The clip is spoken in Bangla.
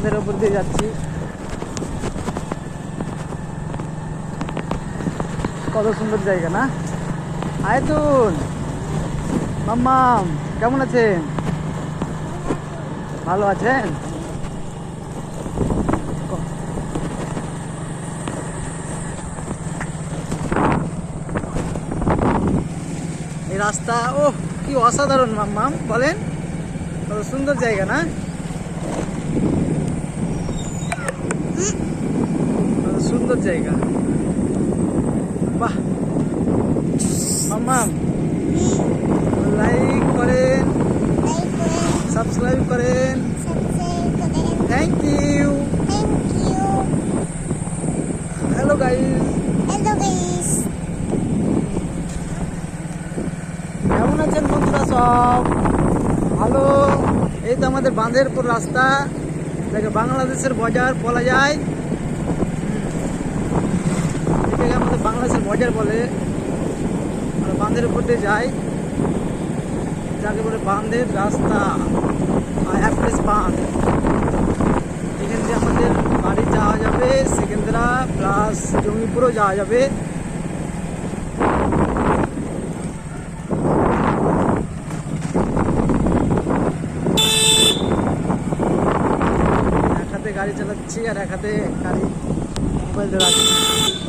বাঁধের ওপর দিয়ে যাচ্ছি। কত সুন্দর জায়গা না? আয়তুল, মাম্মাম, কেমন আছেন? ভালো আছেন? এই রাস্তা, ও কি অসাধারণ মাম্মাম, বলেন? কত সুন্দর জায়গা না? কত সুন্দর জায়গা, বাহ। মাম্মাম, লাইক করেন, সাবস্ক্রাইব করেন। Thank you. হ্যালো গাইস, কেমন আছেন বন্ধুরা? সব ভালো। এই তো আমাদের বাঁধের উপর রাস্তা, এটাকে বাংলাদেশের বাজার বলা যায়। এটাকে আমাদের বাংলাদেশের বাজার বলে। আমরা বাঁধের উপর দিয়ে যাই, যাকে বলে বাঁধের রাস্তা, অ্যাপ্রেস বাঁধ। এখান দিয়ে আমাদের বাড়ি যাওয়া যাবে, সেকেন্দ্রা প্লাস জঙ্গিপুরও যাওয়া যাবে। এক হাতে গাড়ি চালাচ্ছি আর এক হাতে গাড়ি মোবাইল ধরে রাখছি।